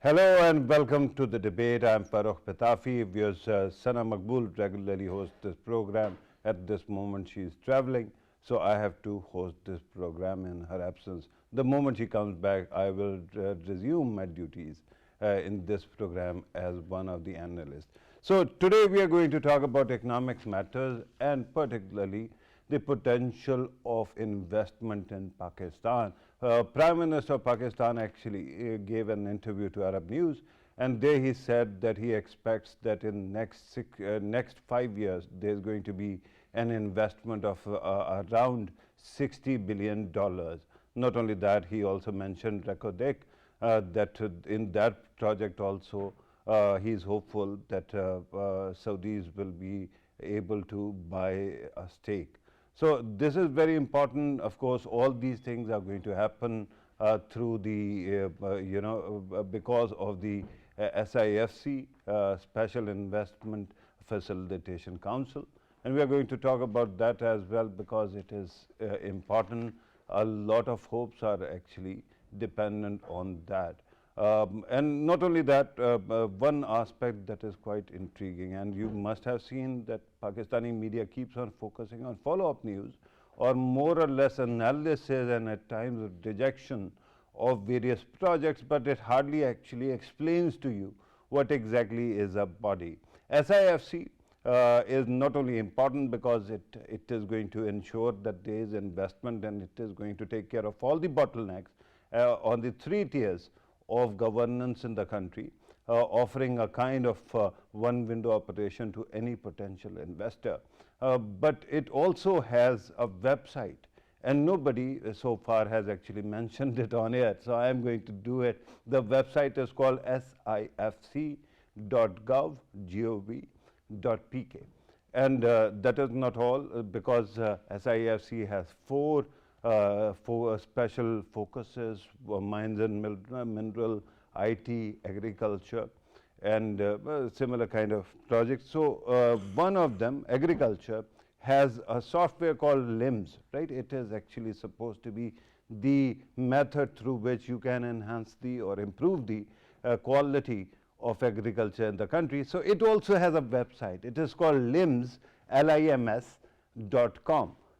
Hello and welcome to the debate. I'm Farrukh Pitafi. Viewers, Sana Maqbool regularly hosts this program. At this moment, she is traveling, so I have to host this program in her absence. The moment she comes back, I will resume my duties in this program as one of the analysts. So today we are going to talk about economics matters and particularly the potential of investment in Pakistan. Prime Minister of Pakistan actually gave an interview to Arab News, and there he said that he expects that in next 5 years there is going to be an investment of around $60 billion. Not only that, he also mentioned Recordec, that in that project also he is hopeful that Saudis will be able to buy a stake. So this is very important. Of course, all these things are going to happen through the, because of the SIFC, Special Investment Facilitation Council. And we are going to talk about that as well because it is important. A lot of hopes are actually dependent on that. And not only that, one aspect that is quite intriguing, and you must have seen that Pakistani media keeps on focusing on follow-up news or more or less analysis and at times rejection of various projects, but it hardly actually explains to you what exactly is a body. SIFC is not only important because it is going to ensure that there is investment and it is going to take care of all the bottlenecks on the 3 tiers of governance in the country, offering a kind of one window operation to any potential investor. But it also has a website, and nobody so far has actually mentioned it on air, so I am going to do it. The website is called sifc.gov.pk. And that is not all, because SIFC has four special focuses: mines and mineral, IT, agriculture, and similar kind of projects. So one of them, agriculture, has a software called LIMS, right? It is actually supposed to be the method through which you can enhance the or improve the quality of agriculture in the country. So it also has a website. It is called LIMS, LIMS.com.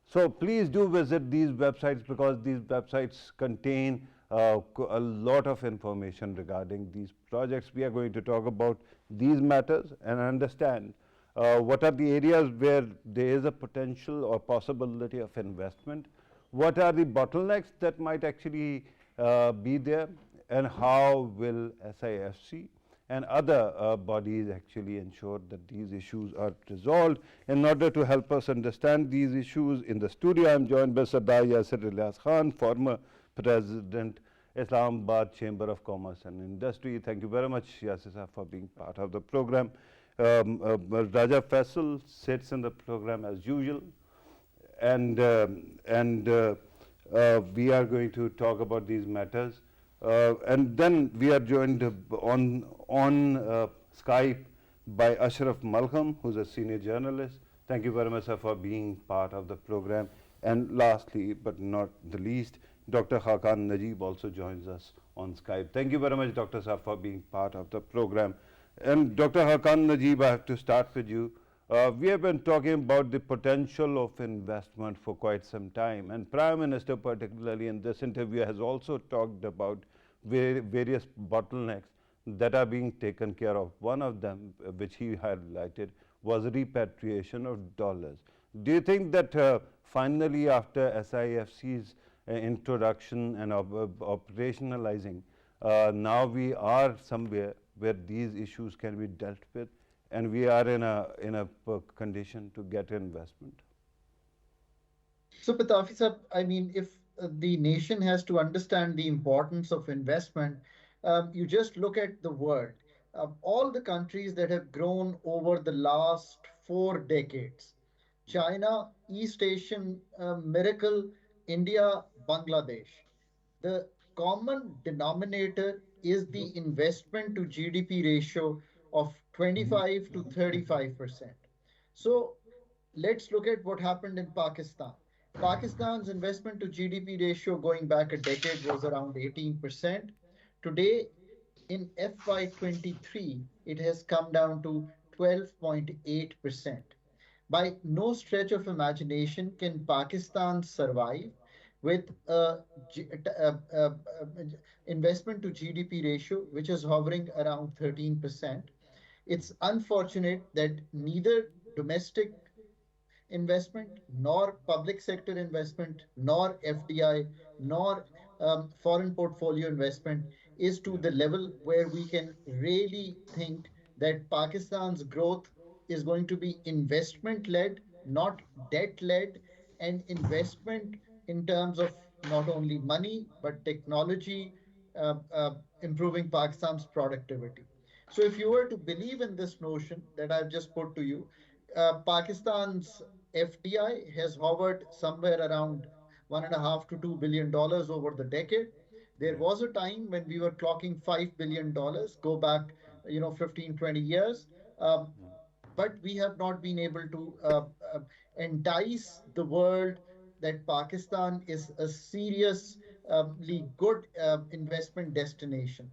So please do visit these websites because these websites contain a lot of information regarding these projects. We are going to talk about these matters and understand what are the areas where there is a potential or possibility of investment, what are the bottlenecks that might actually be there, and how will SIFC and other bodies actually ensure that these issues are resolved. In order to help us understand these issues, in the studio I am joined by Sardar Yasir Ilyas Khan, former President, Islamabad Chamber of Commerce and Industry. Thank you very much, Yasir, for being part of the program. Raja Faisal sits in the program as usual, and we are going to talk about these matters. And then we are joined on Skype by Ashraf Malkham, who's a senior journalist. Thank you very much, sir, for being part of the program. And lastly, but not the least, Dr. Khaqan Najeeb also joins us on Skype. Thank you very much, Dr. Sir, for being part of the program. And Dr. Khaqan Najeeb, I have to start with you. We have been talking about the potential of investment for quite some time, and Prime Minister particularly in this interview has also talked about various bottlenecks that are being taken care of. One of them, which he highlighted, was repatriation of dollars. Do you think that finally after SIFC's introduction and operationalizing, now we are somewhere where these issues can be dealt with and we are in a condition to get investment? So, Pitafi sir, I mean, if the nation has to understand the importance of investment, you just look at the world. All the countries that have grown over the last 4 decades: China, East Asian miracle, India, Bangladesh. The common denominator is the investment to GDP ratio of 25 to 35%. So let's look at what happened in Pakistan. Pakistan's investment to GDP ratio going back a decade was around 18%. Today, In FY23, it has come down to 12.8%. By no stretch of imagination can Pakistan survive with a investment to GDP ratio which is hovering around 13%. It's unfortunate that neither domestic investment, nor public sector investment, nor FDI, nor foreign portfolio investment is to Yeah. the level where we can really think that Pakistan's growth is going to be investment led, not debt led, and investment in terms of not only money but technology, improving Pakistan's productivity. So, if you were to believe in this notion that I've just put to you, Pakistan's FDI has hovered somewhere around $1.5 to $2 billion over the decade. There Yeah. was a time when we were clocking $5 billion, go back, 15, 20 years. Um, but we have not been able to entice the world that Pakistan is a seriously good investment destination.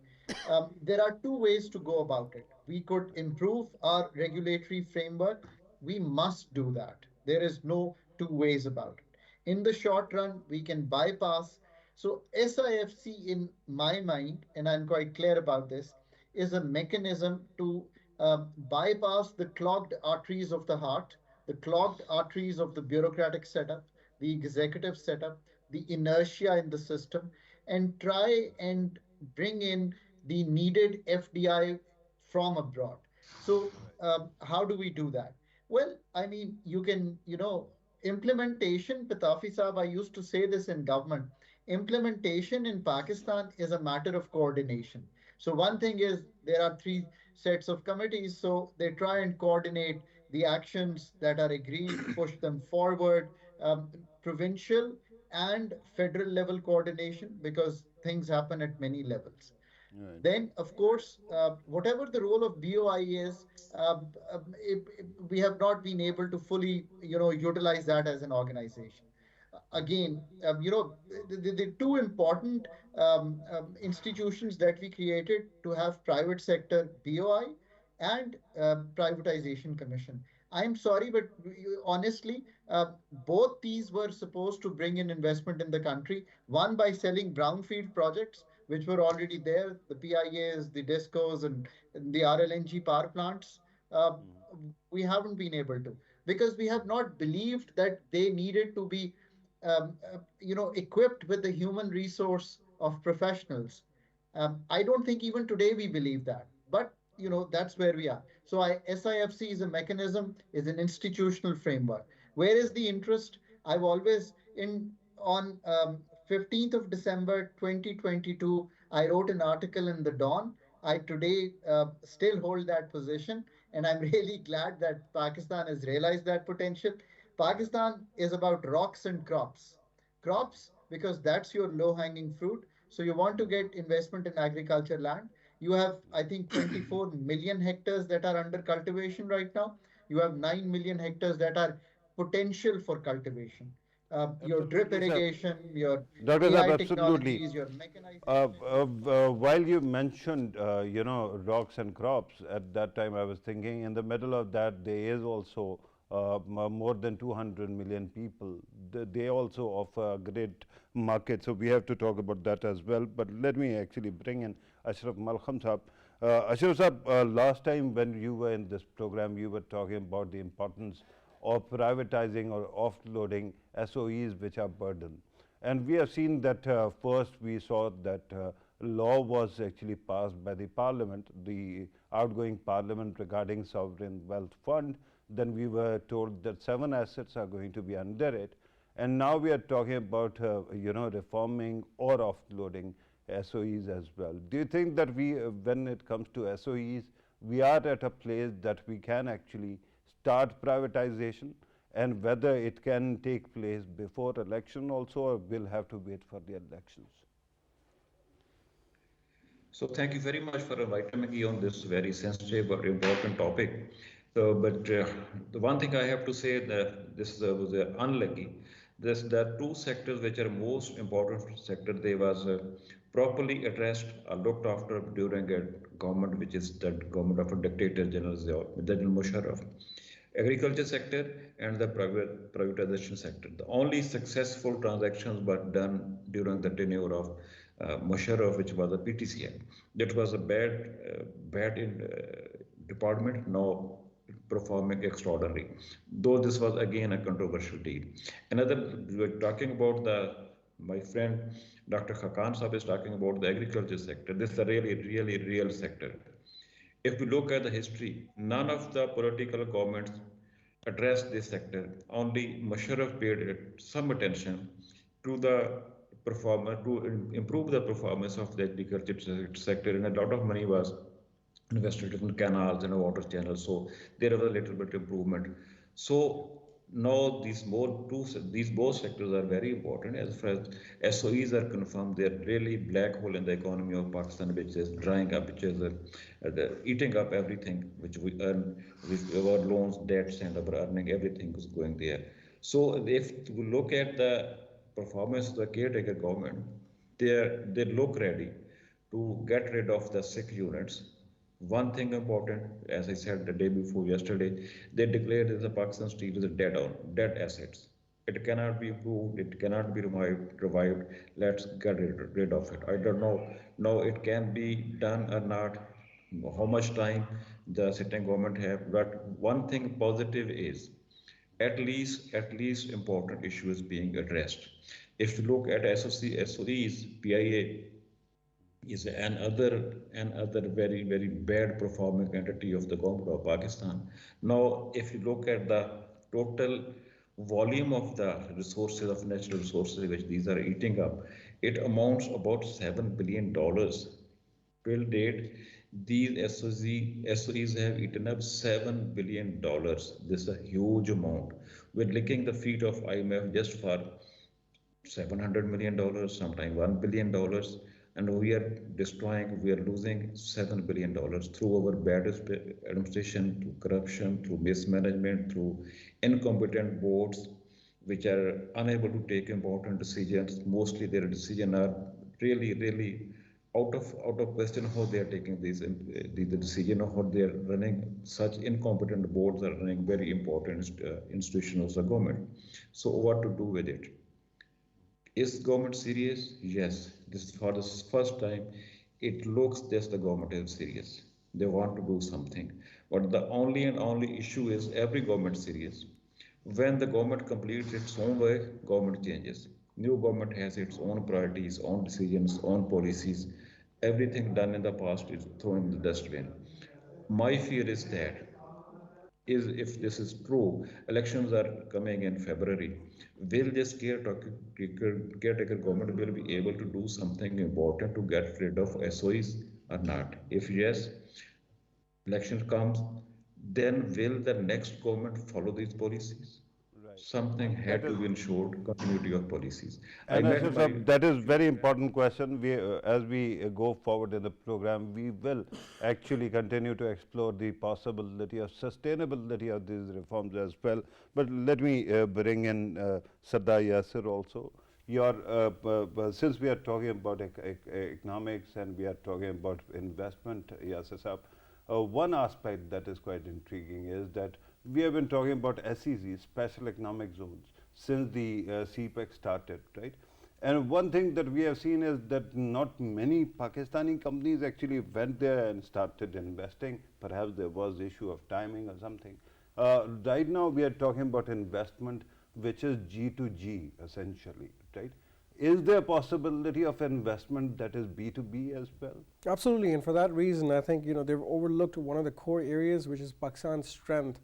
There are two ways to go about it. We could improve our regulatory framework. We must do that. There is no two ways about it. In the short run, we can bypass. So, SIFC, in my mind, and I'm quite clear about this, is a mechanism to bypass the clogged arteries of the heart, the clogged arteries of the bureaucratic setup, the executive setup, the inertia in the system, and try and bring in the needed FDI from abroad. So, how do we do that? Well, I mean, you can, implementation, Pitafi Saab, I used to say this in government. Implementation in Pakistan is a matter of coordination. So, one thing is there are three sets of committees, so they try and coordinate the actions that are agreed, push them forward, provincial and federal level coordination, because things happen at many levels. Right. Then, of course, whatever the role of BOI is, we have not been able to fully, utilize that as an organization. Again, the two important institutions that we created to have private sector BOI and privatization commission. I'm sorry, but honestly, both these were supposed to bring in investment in the country. One by selling brownfield projects, which were already there, the PIAs, the DISCOs, and the RLNG power plants. Uh, we haven't been able to, because we have not believed that they needed to be, equipped with the human resource of professionals. I don't think even today we believe that, but that's where we are. So, SIFC is a mechanism, is an institutional framework. Where is the interest? I've always in on 15th of December 2022, I wrote an article in the Dawn. I today still hold that position, and I'm really glad that Pakistan has realized that potential. Yeah. Pakistan is about rocks and crops. Crops, because that's your low hanging fruit. So you want to get investment in agriculture land. You have, I think, 24 million hectares that are under cultivation right now. You have 9 million hectares that are potential for cultivation. Your drip Absolutely, sir. irrigation, your Dr. Saab, AI absolutely. technologies, your mechanization. While you mentioned, rocks and crops, at that time I was thinking in the middle of that there is also more than 200 million people. They also offer a great market, so we have to talk about that as well. But let me actually bring in Ashraf Malkham Saab. Ashraf Saab, last time when you were in this program, you were talking about the importance of privatizing or offloading SOEs which are burden. And we have seen that first we saw that law was actually passed by the parliament, the outgoing parliament regarding sovereign wealth fund. Then we were told that 7 assets are going to be under it. And now we are talking about, reforming or offloading SOEs as well. Do you think that when it comes to SOEs, we are at a place that we can actually start privatization, and whether it can take place before election also, or will have to wait for the elections? So thank you very much for inviting me on this very sensitive but important topic. So, but the one thing I have to say that this was unlucky. There are two sectors which are most important sector. There was properly addressed or looked after during a government which is the government of a dictator General Musharraf. Agriculture sector and the privatization sector. The only successful transactions were done during the tenure of Musharraf, which was a PTCI. That was a bad department, now performing extraordinary. Though this was again a controversial deal. Another, we're talking about my friend Dr. Khaqan Sahab is talking about the agriculture sector. This is a really real sector. If we look at the history, none of the political governments addressed this sector. Only Musharraf paid some attention to the performance, to improve the performance of the agriculture sector, and a lot of money was invested in canals and water channels. So there was a little bit improvement. So now these both sectors are very important. As far as SOEs are confirmed, they are really black hole in the economy of Pakistan, which is drying up, which is eating up everything which we earn with our loans, debts, and our earning. Everything is going there. So if we look at the performance of the caretaker government, they look ready to get rid of the sick units. One thing important, as I said the day before yesterday, they declared that the Pakistan Steel is a dead assets. It cannot be improved, it cannot be revived. Let's get rid of it. I don't know. Now it can be done or not, how much time the sitting government have. But one thing positive is at least important issues being addressed. If you look at SOEs, PIA is another very bad performing entity of the government of Pakistan. Now, if you look at the total volume of the resources of natural resources which these are eating up, it amounts about $7 billion. Till date, these SOEs have eaten up $7 billion. This is a huge amount. We're licking the feet of IMF just for $700 million, sometimes $1 billion, and we are losing $7 billion through our bad administration, through corruption, through mismanagement, through incompetent boards, which are unable to take important decisions. Mostly their decisions are really out of question how they are taking the decision of how they are running. Such incompetent boards are running very important institutions of the government. So what to do with it? Is government serious? Yes. This is for the first time. It looks that the government is serious. They want to do something. But the only issue is every government serious. When the government completes its own work, government changes. New government has its own priorities, own decisions, own policies. Everything done in the past is thrown in the dustbin. My fear is that if this is true, elections are coming in February. Will this caretaker government will be able to do something important to get rid of SOEs or not? If yes, election comes, then will the next government follow these policies? Right. Something That had to is be ensured continuity of policies. I And met Ashraf my Sahab, that is very important question. As we go forward in the program, we will actually continue to explore the possibility of sustainability of these reforms as well. But let me bring in Sardar Yasir also. Since we are talking about economics and we are talking about investment, Yasir Sahab, one aspect that is quite intriguing is that we have been talking about SEZs, special economic zones, since the CPEC started, right? And one thing that we have seen is that not many Pakistani companies actually went there and started investing. Perhaps there was issue of timing or something. Right now we are talking about investment which is G to G essentially, right? Is there a possibility of investment that is B2B as well? Absolutely, and for that reason, I think they've overlooked one of the core areas, which is Pakistan's strength,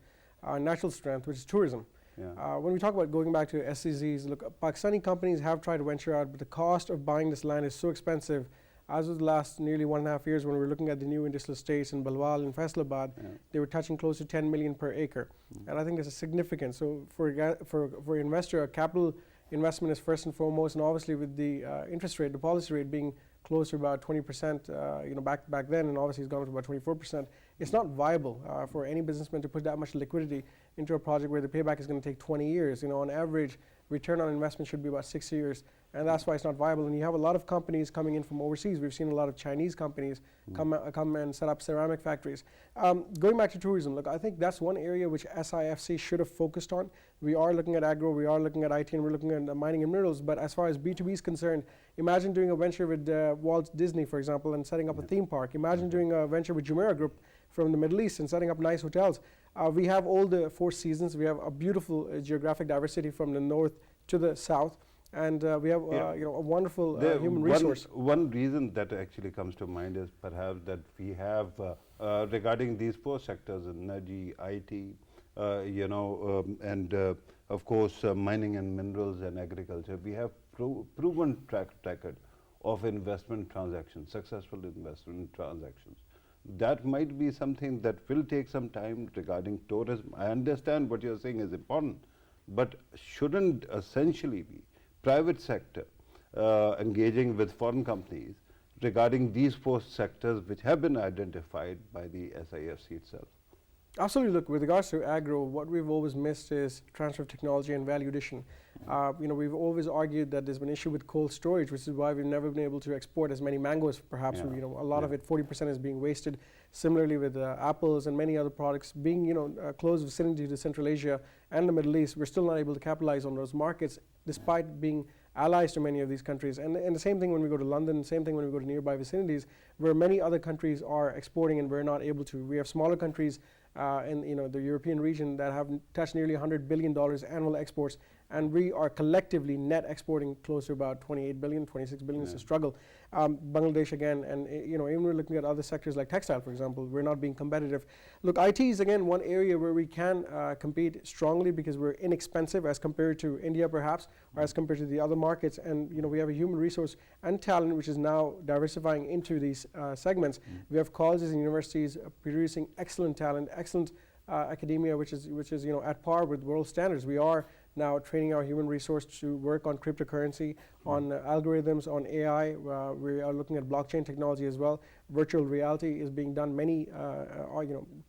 natural strength, which is tourism. Yeah. When we talk about going back to SEZs, look, Pakistani companies have tried to venture out, but the cost of buying this land is so expensive. As of the last nearly 1.5 years, when we were looking at the new industrial estates in Balwal and Faisalabad, they were touching close to 10 million per acre, and I think this is significant. So for an investor, a capital investment is first and foremost, and obviously with the interest rate, the policy rate being close to about 20%, back then, and obviously it's gone to about 24%. It's not viable for any businessman to put that much liquidity into a project where the payback is going to take 20 years. On average, return on investment should be about 6 years. and that's why it's not viable. And you have a lot of companies coming in from overseas. We've seen a lot of Chinese companies come and set up ceramic factories. Going back to tourism, look, I think that's one area which SIFC should have focused on. We are looking at agro, we are looking at IT, and we're looking at mining and minerals. But as far as B2B is concerned, imagine doing a venture with Walt Disney, for example, and setting up a theme park. Imagine doing a venture with Jumeirah Group from the Middle East and setting up nice hotels. We have all the 4 seasons. We have a beautiful geographic diversity from the north to the south. And we have a wonderful human resource. One reason that actually comes to mind is perhaps that we have, regarding these 4 sectors, energy, IT, and of course mining and minerals and agriculture, we have proven track record of investment transactions, successful investment transactions. That might be something that will take some time regarding tourism. I understand what you're saying is important, but shouldn't essentially be private sector engaging with foreign companies regarding these 4 sectors which have been identified by the SIFC itself? Absolutely. Look, with regards to agro, what we've always missed is transfer of technology and value addition. We've always argued that there's been an issue with cold storage, which is why we've never been able to export as many mangoes. Perhaps a lot of it, 40% is being wasted. Similarly, with apples and many other products being close vicinity to Central Asia and the Middle East, we're still not able to capitalize on those markets, despite being allies to many of these countries. And the same thing when we go to London, same thing when we go to nearby vicinities, where many other countries are exporting and we're not able to. We have smaller countries in the European region that have touched nearly $100 billion annual exports, and we are collectively net exporting close to about 28 billion, 26 billion. It's a struggle. Bangladesh again, and even we're looking at other sectors like textile, for example, we're not being competitive. Look, IT is again one area where we can compete strongly because we're inexpensive as compared to India perhaps, or as compared to the other markets, and we have a human resource and talent which is now diversifying into these segments. We have colleges and universities producing excellent talent, excellent academia, which is at par with world standards. We are now training our human resource to work on cryptocurrency, on algorithms, on AI. We are looking at blockchain technology as well. Virtual reality is being done. Many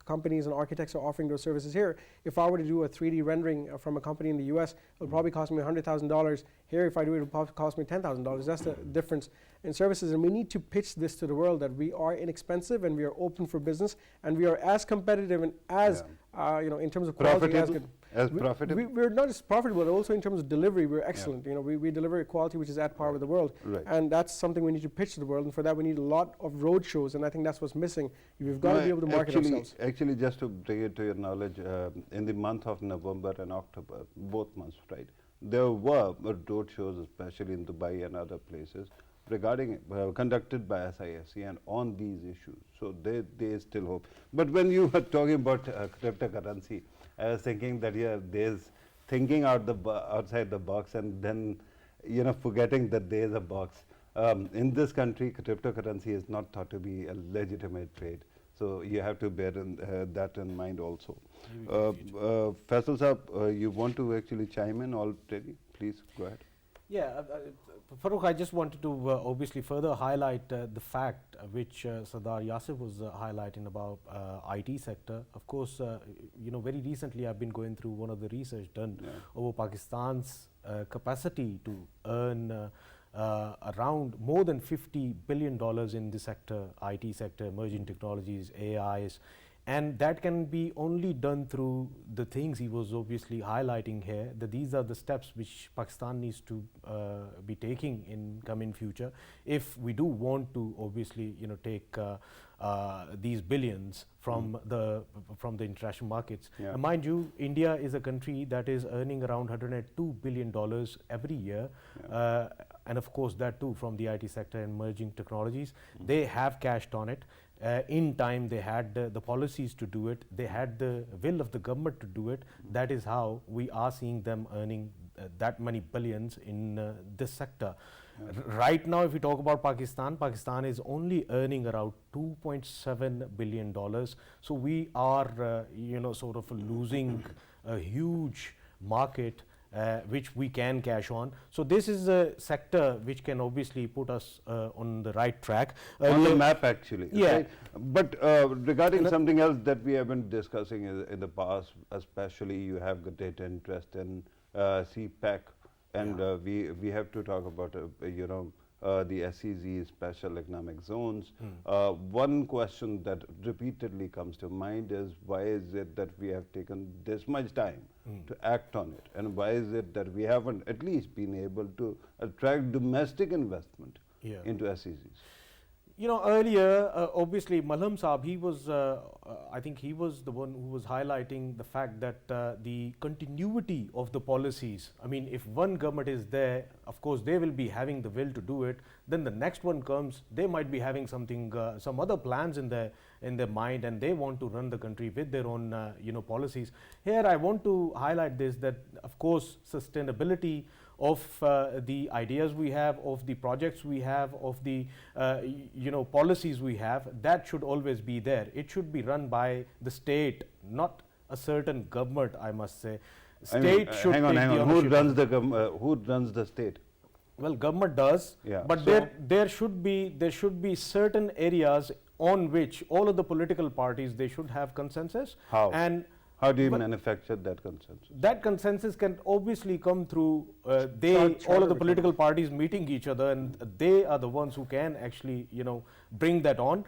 companies and architects are offering those services here. If I were to do a 3D rendering from a company in the US, it'll probably cost me $100,000. Here, if I do it, it'll probably cost me $10,000. That's the difference in services. And we need to pitch this to the world that we are inexpensive and we are open for business and we are as competitive and as in terms of quality profitable. We're not just profitable, but also in terms of delivery, we're excellent. We deliver a quality which is at par with the world, and that's something we need to pitch to the world. And for that, we need a lot of road shows, and I think that's what's missing. We've got to be able to market ourselves. Actually, just to bring it to your knowledge, in the month of November and October, both months, right, there were road shows, especially in Dubai and other places, regarding conducted by SIFC and on these issues. So they still hope. But when you were talking about cryptocurrency, I was thinking that there's thinking outside the box and then forgetting that there's a box. In this country, cryptocurrency is not thought to be a legitimate trade. So you have to bear that in mind also. Faisal Sahab, you want to actually chime in already? Please go ahead. Yeah, Farrukh, I just wanted to obviously further highlight the fact which Sardar Yasir was highlighting about IT sector. Of course, very recently I've been going through one of the research done over Pakistan's capacity to earn around more than $50 billion in the sector, IT sector, emerging technologies, AIs. And that can be only done through the things he was obviously highlighting here, that these are the steps which Pakistan needs to be taking in coming future if we do want to obviously take these billions from the international markets. And mind you, India is a country that is earning around $102 billion every year, and of course that too from the IT sector and emerging technologies. They have cashed on it. In time they had the policies to do it, they had the will of the government to do it. That is how we are seeing them earning that many billions in this sector. Right now, if we talk about Pakistan, Pakistan is only earning around $2.7 billion. So we are sort of losing a huge market which we can cash on. So this is a sector which can obviously put us on the right track. On the map actually. Yeah. Right? But regarding something else that we have been discussing in the past, especially you have great interest in CPEC and Yeah. we have to talk about the SEZ, special economic zones. One question that repeatedly comes to mind is, why is it that we have taken this much time to act on it, and why is it that we haven't at least been able to attract domestic investment Yeah. into SEZs? You know, earlier, obviously, Malham Saab, he was, I think he was the one who was highlighting the fact that the continuity of the policies, I mean, if one government is there, of course, they will be having the will to do it. Then the next one comes, they might be having something, some other plans in their mind, and they want to run the country with their own, policies. Here, I want to highlight this, that, of course, sustainability of the ideas we have, of the projects we have, of the policies we have, that should always be there. It should be run by the state, not a certain government, I must say. State should hang on, take hang the on. Who ownership runs of the it. who runs the state? Well, government does, Yeah. but So- there should be certain areas on which all of the political parties, they should have consensus. How? And How do you well, manufacture that consensus? that consensus can obviously come through all of the Charter political parties meeting each other, and they are the ones who can actually bring that on.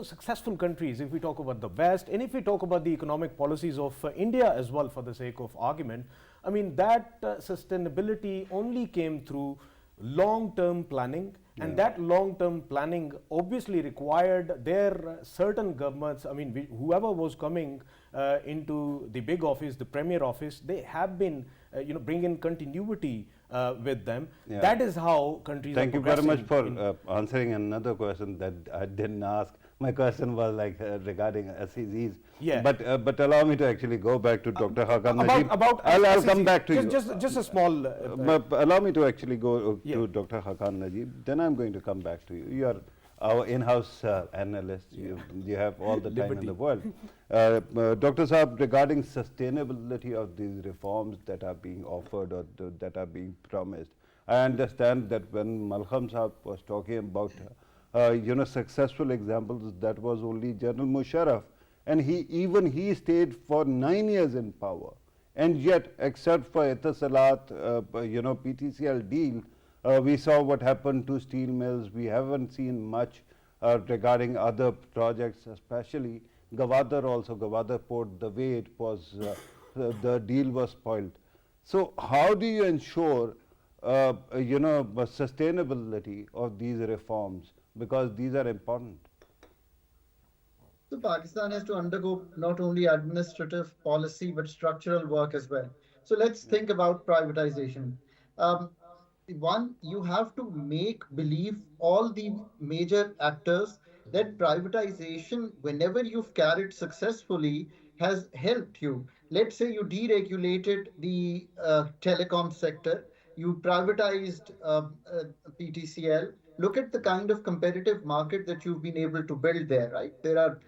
Successful countries, if we talk about the West, and if we talk about the economic policies of India as well, for the sake of argument, I mean, that sustainability only came through long-term planning, and that long-term planning obviously required their certain governments, I mean, whoever was coming into the big office, the premier office, they have been, bringing continuity with them. Yeah. That is how countries Thank are you very much progressing for answering another question that I didn't ask. My question was like regarding SEZs. Yeah. But allow me to actually go back to Dr. Khaqan Najeeb. about I'll SEC. come back to you. Just a small But allow me to actually go Yeah. to Dr. Khaqan Najeeb. Then I'm going to come back to you. You are our in-house analyst. You have all the time in the world. Dr. Saab, regarding sustainability of these reforms that are being offered or that are being promised, I understand that when Malkham Saab was talking about successful examples, that was only General Musharraf, and he stayed for 9 years in power, and yet, except for Etisalat, PTCL deal, we saw what happened to steel mills. We haven't seen much regarding other projects, especially Gwadar also, Gwadar port, the way it was, the deal was spoiled. So how do you ensure sustainability of these reforms, because these are important? So Pakistan has to undergo not only administrative policy but structural work as well. So let's think about privatization. Um, One, you have to make believe all the major actors that privatization, whenever you've carried successfully, has helped you. Let's say you deregulated the telecom sector, you privatized PTCL. Look at the kind of competitive market that you've been able to build there, right? There are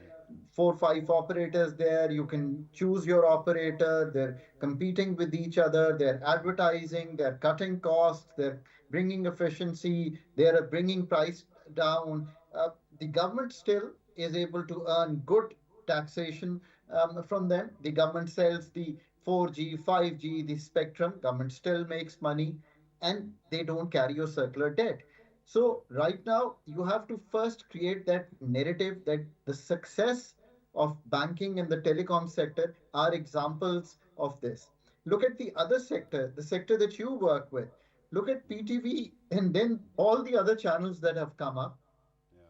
4, 5 operators there. You can choose your operator. They're competing with each other. They're advertising. They're cutting costs. They're bringing efficiency. They're bringing price down. The government still is able to earn good taxation from them. The government sells the 4G, 5G, the spectrum. Government still makes money, and they don't carry your circular debt. So right now, you have to first create that narrative that the success of banking and the telecom sector are examples of this. Look at the other sector, the sector that you work with. Look at PTV and then all the other channels that have come up.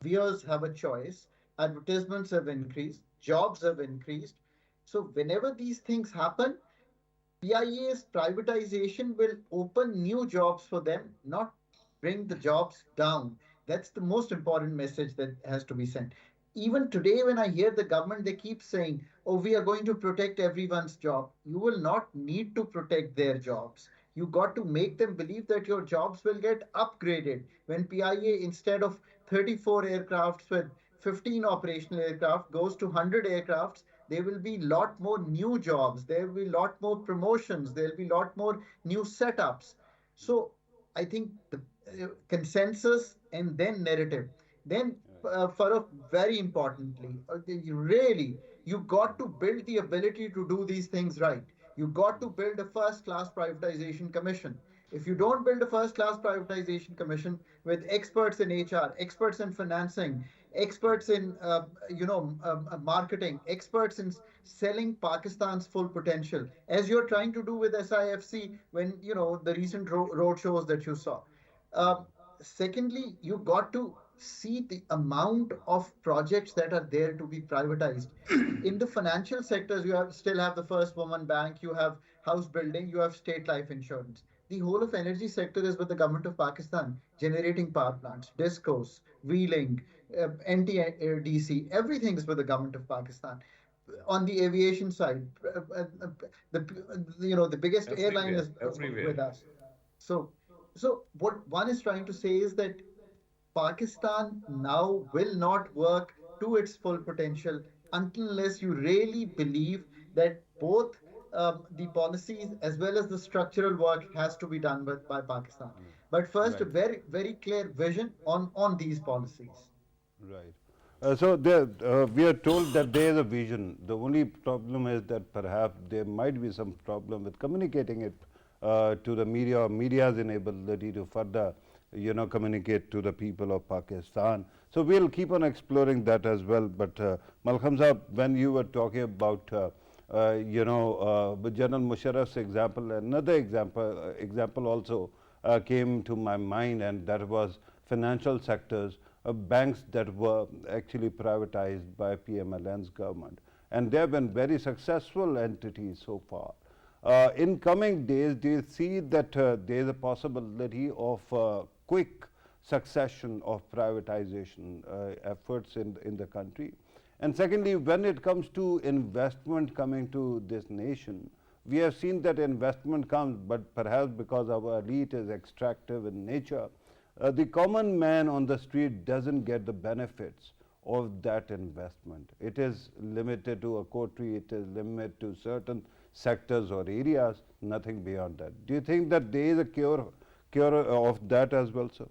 Viewers have a choice, advertisements have increased, jobs have increased. So whenever these things happen, PIA's privatization will open new jobs for them, not bring the jobs down. That's the most important message that has to be sent. Even today, when I hear the government, they keep saying, oh, we are going to protect everyone's job. You will not need to protect their jobs. You got to make them believe that your jobs will get upgraded. When PIA, instead of 34 aircrafts with 15 operational aircraft, goes to 100 aircrafts, there will be a lot more new jobs. There will be a lot more promotions. There will be a lot more new setups. So I think the consensus and then narrative. Then, Farrukh, very importantly, you got to build the ability to do these things right. You got to build a first class privatization commission. If you don't build a first-class privatization commission with experts in HR, experts in financing, experts in marketing, experts in selling Pakistan's full potential, as you're trying to do with SIFC when the recent road shows that you saw. Uh, Secondly, you got to see the amount of projects that are there to be privatized. In the financial sectors, still have the first woman bank, you have house building, you have state life insurance. The whole of energy sector is with the government of Pakistan, generating power plants, discos, wheeling, NTDC, everything is with the government of Pakistan. On the aviation side, the biggest airline Everywhere, is with everywhere. us. So, so what one is trying to say is that Pakistan now will not work to its full potential unless you really believe that both the policies as well as the structural work has to be done by Pakistan. But first, a Right. very, very clear vision on these policies. Right. So there, we are told that there is a vision. The only problem is that perhaps there might be some problem with communicating it to the media or media's inability to further, communicate to the people of Pakistan. So we'll keep on exploring that as well. But Malkham Saab, when you were talking about, General Musharraf's example, another example also came to my mind, and that was financial sectors, banks that were actually privatized by PMLN's government. And they have been very successful entities so far. In coming days, do you see that there is a possibility of quick succession of privatization efforts in the country? And secondly, when it comes to investment coming to this nation, we have seen that investment comes, but perhaps because our elite is extractive in nature, the common man on the street doesn't get the benefits of that investment. It is limited to a coterie, it is limited to certain sectors or areas, nothing beyond that. Do you think that there is a cure of that as well, sir?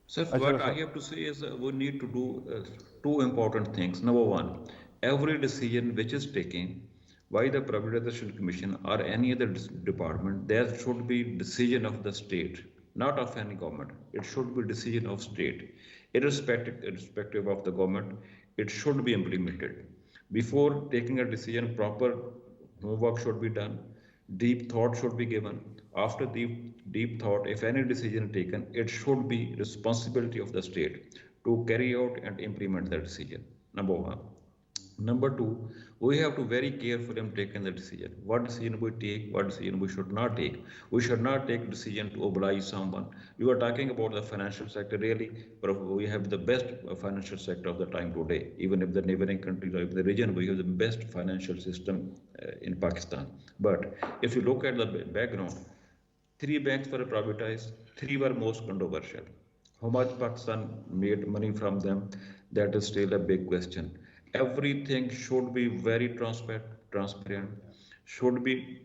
So what Ashraf I sir. have to say is we need to do two important things. Number one, every decision which is taken by the Privatization Commission or any other department, there should be decision of the state, not of any government. It should be decision of state. Irrespective of the government, it should be implemented. Before taking a decision, proper homework should be done, deep thought should be given. After deep thought, if any decision taken, it should be responsibility of the state to carry out and implement the decision. Number one. Number two, we have to very carefully taken the decision. What decision we take, what decision we should not take. We should not take decision to oblige someone. We were talking about the financial sector really, but we have the best financial sector of the time today. Even if the neighboring countries or the region, we have the best financial system in Pakistan. But if you look at the background, three banks were privatized, three were most controversial. How much Pakistan made money from them, that is still a big question. Everything should be very transparent, should be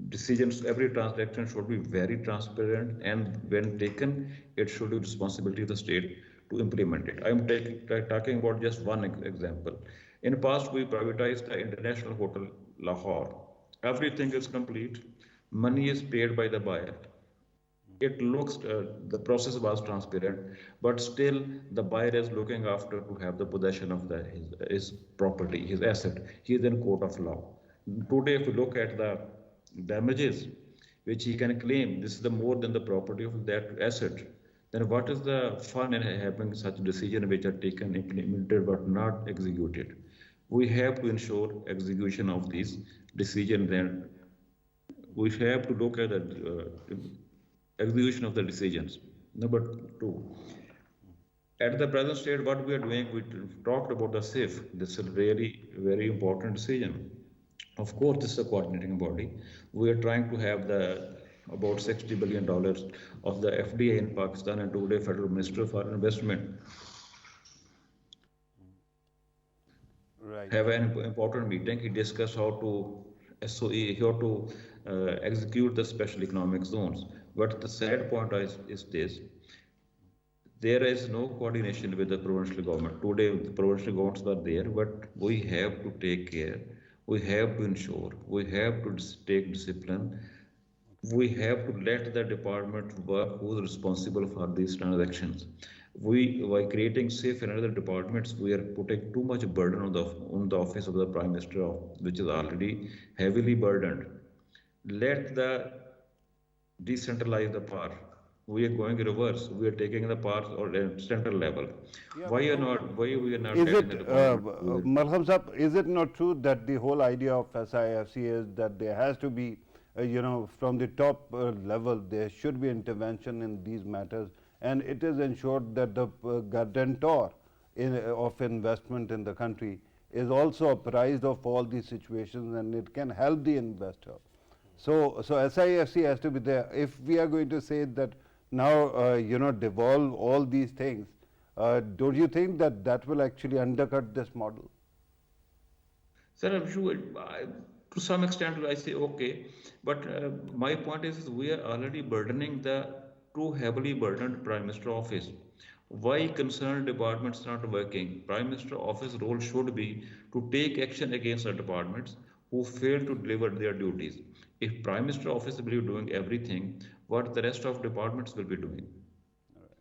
decisions, every transaction should be very transparent, and when taken, it should be responsibility of the state to implement it. I am talking about just one example. In the past, we privatized the International Hotel Lahore. Everything is complete. Money is paid by the buyer. It looks the process was transparent, but still the buyer is looking after to have the possession of his property, his asset. He is in court of law. Today, if you look at the damages which he can claim, this is the more than the property of that asset. Then what is the fun in having such decisions which are taken, implemented, but not executed? We have to ensure execution of these decisions, and we have to look at the execution of the decisions. Number two, at the present state, what we are doing, we talked about the SIF. This is a really very important decision. Of course, this is a coordinating body. We are trying to have about $60 billion of the FDI in Pakistan, and today Federal Minister for Investment Right. have an important meeting. He discussed how to execute the special economic zones. But the sad point is this: there is no coordination with the provincial government. Today, the provincial governments are there, but we have to take care We have to ensure, we have to take discipline, we have to let the department work who is responsible for these transactions. We, by creating safe and other departments, we are putting too much burden on the office of the Prime Minister, which is already heavily burdened. Let the decentralize the power. We are going reverse. We are taking the power on a central level. Yeah, Why but are not? Why we are not is letting it, the department? Malkham Sahab, is it not true that the whole idea of SIFC is that there has to be, from the top level, there should be intervention in these matters, and it is ensured that the guarantor of investment in the country is also apprised of all these situations, and it can help the investor. So SIFC has to be there. If we are going to say that now, devolve all these things, don't you think that that will actually undercut this model? Sir, I'm sure, to some extent, I say okay, but my point is we are already burdening the too heavily burdened Prime Minister office. Why concerned departments not working? Prime Minister office role should be to take action against the departments who fail to deliver their duties. If Prime Minister office will be doing everything, what the rest of departments will be doing?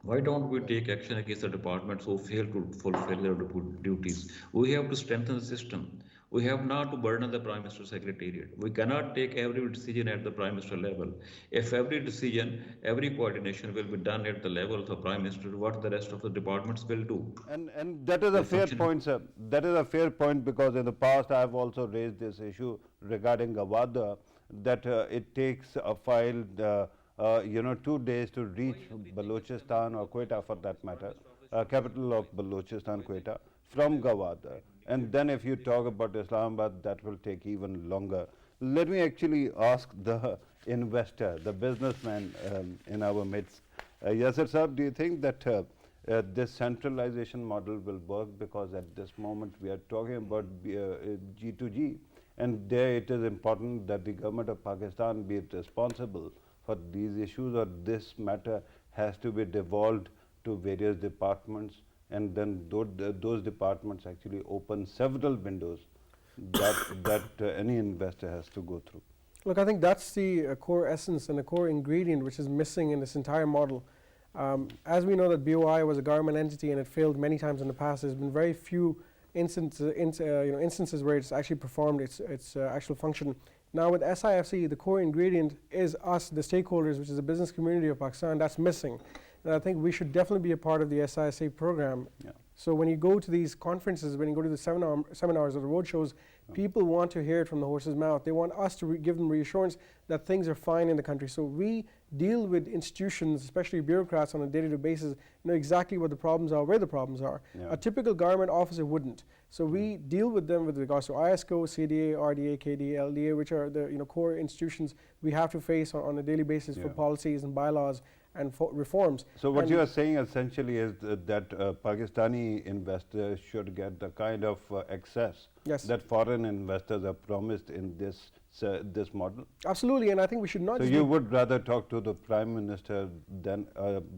Why don't we take action against the departments who fail to fulfill their duties? We have to strengthen the system. We have not to burden the Prime Minister Secretariat. We cannot take every decision at the Prime Minister level. If every decision, every coordination will be done at the level of the Prime Minister, what the rest of the departments will do? And that is a fair point, sir. That is a fair point, because in the past I have also raised this issue regarding Gawada, that it takes a file 2 days to reach Balochistan or Quetta, for that matter, capital of Balochistan, Quetta, from Gawada. And then if you talk about Islamabad, that will take even longer. Let me actually ask the investor, the businessman in our midst. Yasir Saab, do you think that this centralization model will work? Because at this moment we are talking about G2G, and there it is important that the government of Pakistan be responsible for these issues, or this matter has to be devolved to various departments, and then those departments actually open several windows that any investor has to go through. Look, I think that's the core essence and the core ingredient which is missing in this entire model. As we know that BOI was a government entity and it failed many times in the past, there's been very few instances where it's actually performed its actual function. Now with SIFC, the core ingredient is us, the stakeholders, which is the business community of Pakistan. That's missing. And I think we should definitely be a part of the SIFC program. Yeah. So when you go to these conferences, when you go to the seminars or the road shows, people want to hear it from the horse's mouth. They want us to give them reassurance that things are fine in the country. So we deal with institutions, especially bureaucrats, on a day-to-day basis, know exactly what the problems are, where the problems are. Yeah. A typical government officer wouldn't. So we deal with them with regards to ISCO, CDA, RDA, KDA, LDA, which are the core institutions we have to face on a daily basis for policies and bylaws and for reforms. So what you are saying essentially is that Pakistani investors should get the kind of access that foreign investors are promised in this model? Absolutely, and I think we should not. So you would rather talk to the Prime Minister than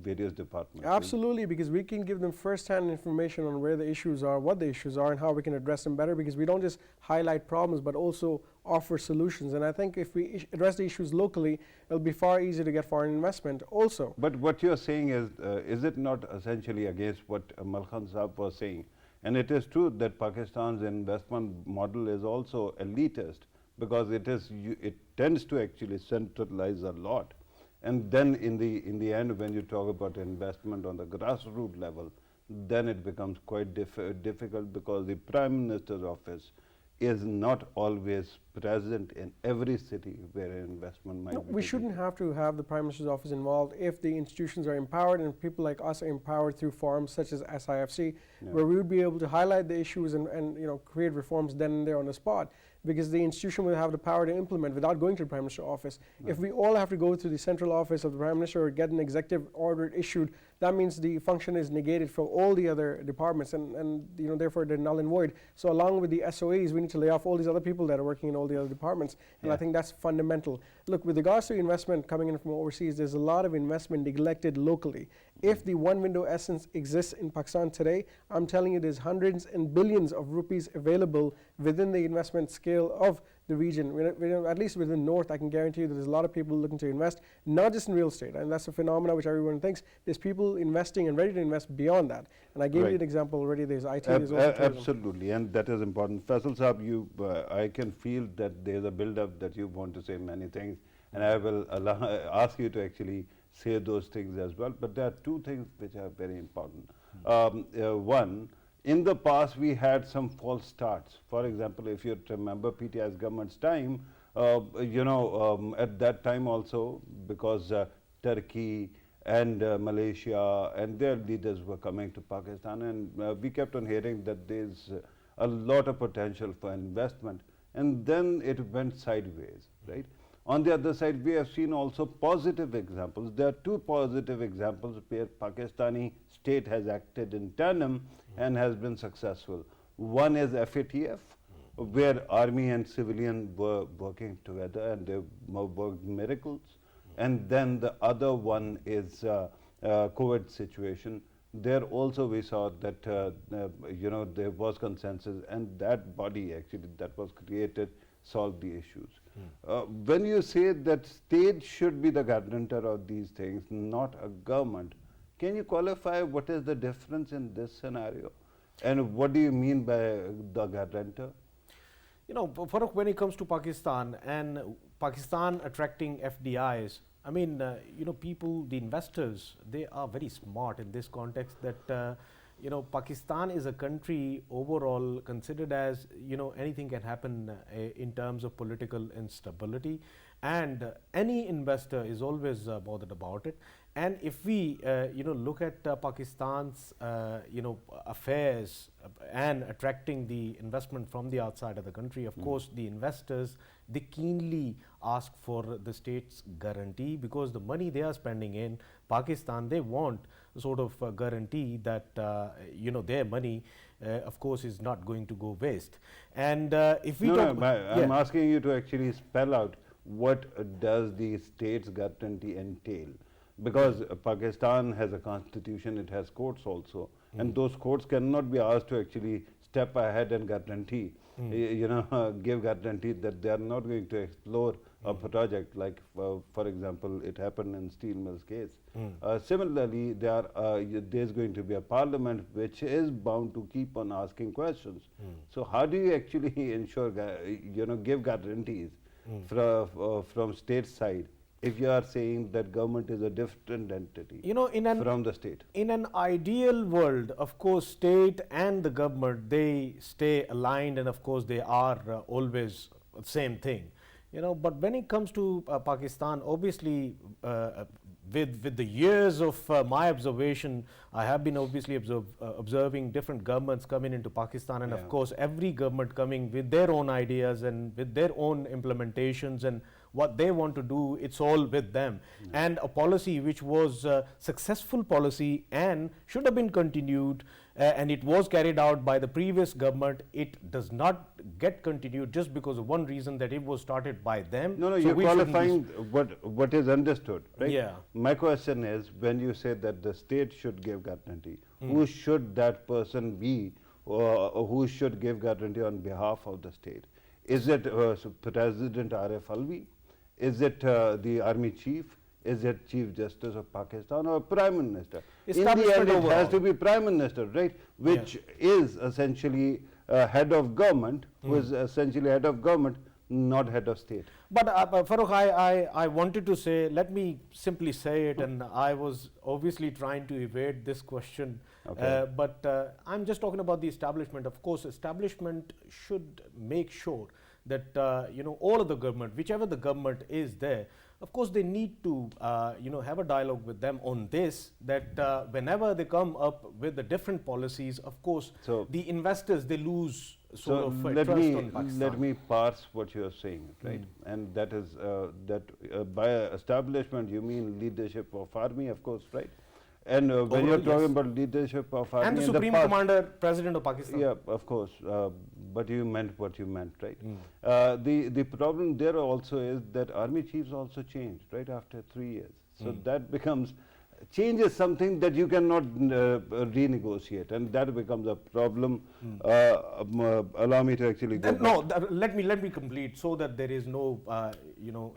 various departments? Absolutely, because we can give them first-hand information on where the issues are, what the issues are, and how we can address them better, because we don't just highlight problems but also offer solutions. And I think if we address the issues locally, it'll be far easier to get foreign investment also. But what you're saying is it not essentially against what Malkham Saab was saying? And it is true that Pakistan's investment model is also elitist, because it tends to actually centralize a lot. And then in the end, when you talk about investment on the grassroots level, then it becomes quite difficult, because the Prime Minister's office is not always present in every city where investment might be. We shouldn't have to have the Prime Minister's office involved if the institutions are empowered and people like us are empowered through forums such as SIFC, where we would be able to highlight the issues and create reforms then and there on the spot, because the institution will have the power to implement without going to the Prime Minister's office. If we all have to go to the central office of the Prime Minister or get an executive order issued, that means the function is negated for all the other departments, and therefore they're null and void. So along with the SOEs, we need to lay off all these other people that are working in all the other departments, and I think that's fundamental. Look, with regards to investment coming in from overseas, there's a lot of investment neglected locally, If the one window essence exists in Pakistan today, I'm telling you there's hundreds and billions of rupees available within the investment scale of the region. At least within North, I can guarantee you that there's a lot of people looking to invest, not just in real estate, and that's a phenomenon which everyone thinks. There's people investing and ready to invest beyond that. And I gave you an example already. There's IT, there's also tourism. Absolutely, and that is important. Faisal Saab, I can feel that there's a build-up that you want to say many things, and I will ask you to actually say those things as well. But there are two things which are very important. One, in the past we had some false starts. For example, if you remember PTI's government's time, at that time also, because Turkey and Malaysia and their leaders were coming to Pakistan, and we kept on hearing that there's a lot of potential for investment, and then it went sideways, right? On the other side, we have seen also positive examples. There are two positive examples where Pakistani state has acted in tandem and has been successful. One is FATF, where army and civilian were working together and they worked miracles. And then the other one is COVID situation. There also we saw that there was consensus, and that body actually that was created solved the issues. When you say that state should be the guarantor of these things, not a government, can you qualify what is the difference in this scenario? And what do you mean by the guarantor? You know, Farrukh, when it comes to Pakistan and Pakistan attracting FDIs, I mean, people, the investors, they are very smart in this context that, Pakistan is a country overall considered as, anything can happen in terms of political instability. And any investor is always bothered about it. And if we, look at Pakistan's, affairs and attracting the investment from the outside of the country, of course, the investors, they keenly ask for the state's guarantee, because the money they are spending in Pakistan, they want sort of a guarantee that, their money, of course, is not going to go waste. And if we I'm asking you to actually spell out what does the state's guarantee entail. Because Pakistan has a constitution, it has courts also, and those courts cannot be asked to actually step ahead and guarantee, give guarantee that they are not going to explore a project like, for example, it happened in Steel Mills case. Similarly, there's going to be a parliament which is bound to keep on asking questions. So how do you actually ensure, give guarantees from state side, if you are saying that government is a different entity from the state? In an ideal world, of course, state and the government, they stay aligned, and of course they are always the same thing. But when it comes to Pakistan, obviously, with the years of my observation, I have been obviously observing different governments coming into Pakistan, and of course every government coming with their own ideas and with their own implementations, and what they want to do, it's all with them. And a policy which was a successful policy and should have been continued, and it was carried out by the previous government, it does not get continued just because of one reason, that it was started by them. No, you're qualifying what is understood, right? Yeah. My question is, when you say that the state should give guarantee, who should that person be, or who should give guarantee on behalf of the state? Is it President Arif Alvi? Is it the Army Chief? Is it Chief Justice of Pakistan or Prime Minister? In the end, it has to be Prime Minister, right? Which is essentially head of government, who is essentially head of government, not head of state. But Farrukh, I wanted to say, let me simply say it, and I was obviously trying to evade this question, but I'm just talking about the establishment. Of course, establishment should make sure that all of the government, whichever the government is there, of course they need to have a dialogue with them on this, that whenever they come up with the different policies, of course the investors, they lose sort of trust on Pakistan. Let me parse what you are saying, right? And that is that by establishment you mean leadership of army, of course, right? And when you're talking about leadership of army and the Supreme Commander, President of Pakistan. Yeah, of course. But you meant what you meant, right? The problem there also is that army chiefs also changed, right, after 3 years. So that becomes change is something that you cannot renegotiate, and that becomes a problem. Allow me to actually go back. Let me complete so that there is no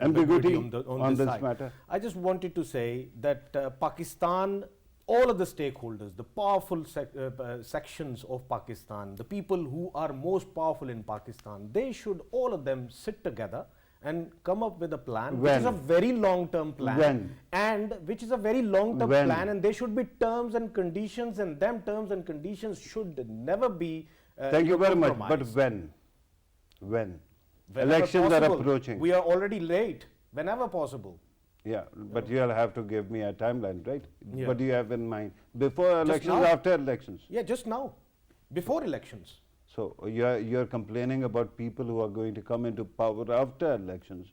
Ambiguity on this side. matter. I just wanted to say that Pakistan, all of the stakeholders, the powerful sections of Pakistan, the people who are most powerful in Pakistan, they should all of them sit together and come up with a plan, which is a very long-term plan, and which is a very long-term plan, and there should be terms and conditions, and them terms and conditions should never be Thank you very much. But when? Whenever Elections are possible. approaching. We are already late. Whenever possible. Yeah, but you'll have to give me a timeline, right? Yeah. What do you have in mind? Before elections, now. after elections? Yeah, just now, before elections. So you're complaining about people who are going to come into power after elections,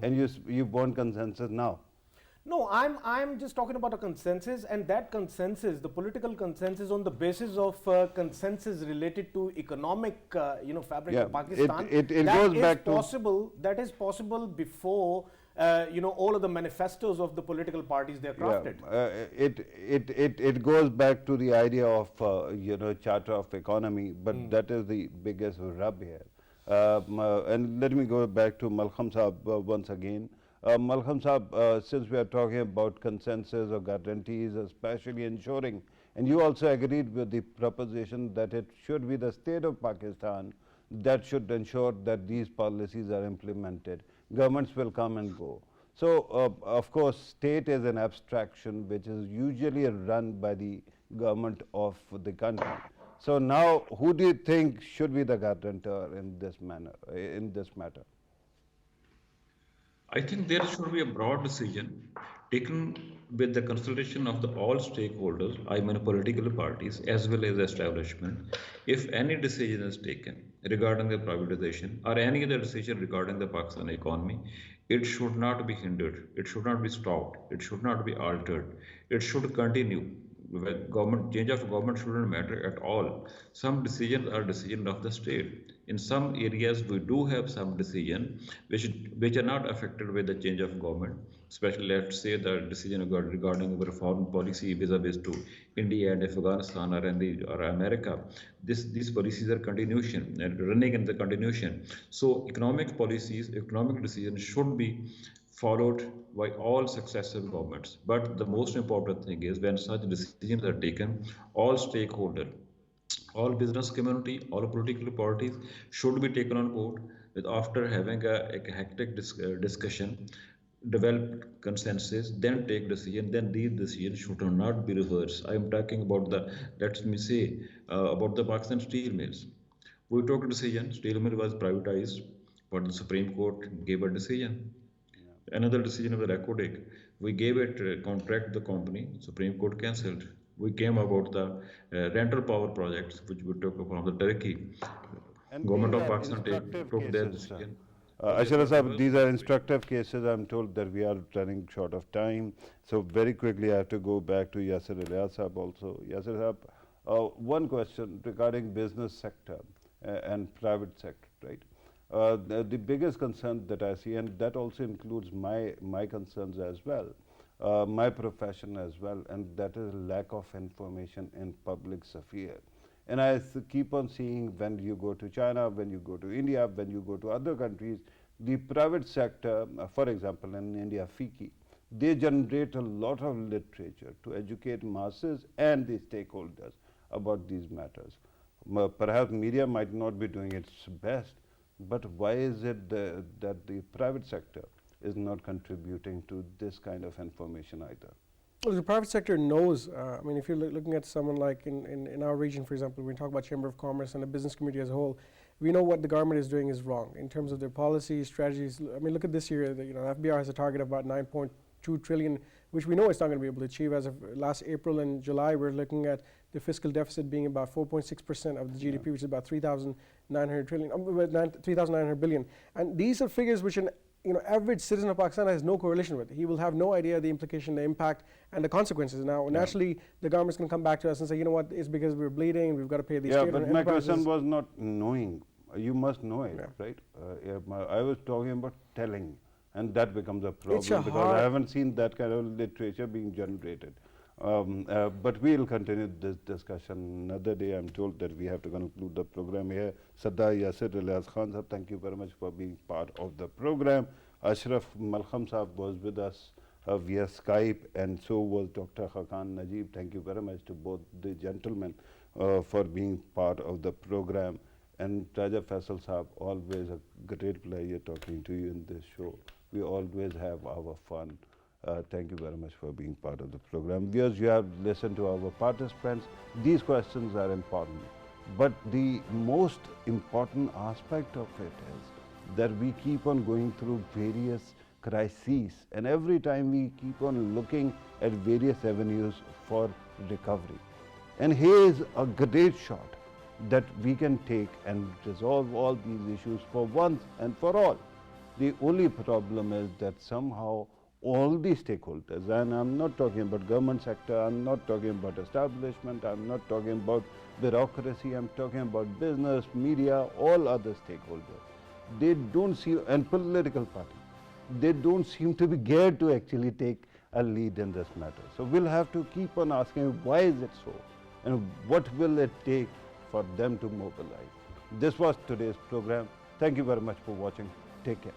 and you want consensus now. No, I'm just talking about a consensus, and that consensus, the political consensus, on the basis of consensus related to economic, fabric of Pakistan. It goes back to possible. That is possible before all of the manifestos of the political parties they are crafted. It goes back to the idea of Charter of Economy, but that is the biggest rub here. And let me go back to Malkham Saab once again. Malkham Saab, since we are talking about consensus or guarantees, especially ensuring, and you also agreed with the proposition that it should be the state of Pakistan that should ensure that these policies are implemented. Governments will come and go. So, of course, state is an abstraction which is usually run by the government of the country. So now, who do you think should be the guarantor in this matter? I think there should be a broad decision taken with the consultation of all stakeholders, I mean political parties as well as the establishment. If any decision is taken regarding the privatization or any other decision regarding the Pakistan economy, it should not be hindered, it should not be stopped, it should not be altered, it should continue. Change of government shouldn't matter at all. Some decisions are decisions of the state. In some areas, we do have some decisions which are not affected by the change of government. Especially, let's say the decision regarding our foreign policy vis-a-vis to India and Afghanistan or America. These policies are continuation and running in the continuation. So, economic policies, economic decisions should be followed by all successive governments. But the most important thing is when such decisions are taken, all stakeholders, all business community, all political parties should be taken on board with after having a hectic discussion, develop consensus, then take decision, then these decisions should not be reversed. I am talking about about the Pakistan steel mills. We took a decision, steel mill was privatized, but the Supreme Court gave a decision. Another decision of the Recordec, we gave it contract the company, Supreme Court cancelled. We came about the rental power projects which we took from the Turkey. And government of Pakistan took their cases, decision. Ashraf Sahab, these are instructive cases. I'm told that we are running short of time. So very quickly I have to go back to Yasir Ilyas Sahab also. Yasir Sahab, one question regarding business sector and private sector, right? The biggest concern that I see, and that also includes my concerns as well, my profession as well, and that is lack of information in public sphere. And I keep on seeing when you go to China, when you go to India, when you go to other countries, the private sector, for example, in India, FICCI, they generate a lot of literature to educate masses and the stakeholders about these matters. Perhaps media might not be doing its best, but why is it that the private sector is not contributing to this kind of information either? Well, the private sector knows, I mean, if you're looking at someone like in our region, for example, when we talk about Chamber of Commerce and the business community as a whole, we know what the government is doing is wrong in terms of their policies, strategies. I mean, look at this year, the FBR has a target of about 9.2 trillion, which we know it's not going to be able to achieve. As of last April and July, we're looking at the fiscal deficit being about 4.6% of the GDP, which is about 3,900 billion. And these are figures which an average citizen of Pakistan has no correlation with. He will have no idea the implication, the impact, and the consequences. Now, naturally, the government's going to come back to us and say, you know what, it's because we're bleeding, we've got to pay these state but my question was not knowing. You must know it, right? I was talking about telling, and that becomes a problem because I haven't seen that kind of literature being generated. But we'll continue this discussion another day. I'm told that we have to conclude the program here. Sardar, Yasir, Ilyas Khan sahab, thank you very much for being part of the program. Ashraf Malkham sahab was with us via Skype, and so was Dr. Khaqan, Najeeb. Thank you very much to both the gentlemen for being part of the program. And Raja Faisal sahab, always a great pleasure talking to you in this show. We always have our fun. Thank you very much for being part of the program. Viewers, you have listened to our participants. These questions are important. But the most important aspect of it is that we keep on going through various crises, and every time we keep on looking at various avenues for recovery. And here is a great shot that we can take and resolve all these issues for once and for all. The only problem is that somehow all the stakeholders, and I'm not talking about government sector, I'm not talking about establishment, I'm not talking about bureaucracy, I'm talking about business, media, all other stakeholders. They don't see, and political parties, they don't seem to be geared to actually take a lead in this matter. So we'll have to keep on asking why is it so, and what will it take for them to mobilize. This was today's program. Thank you very much for watching. Take care.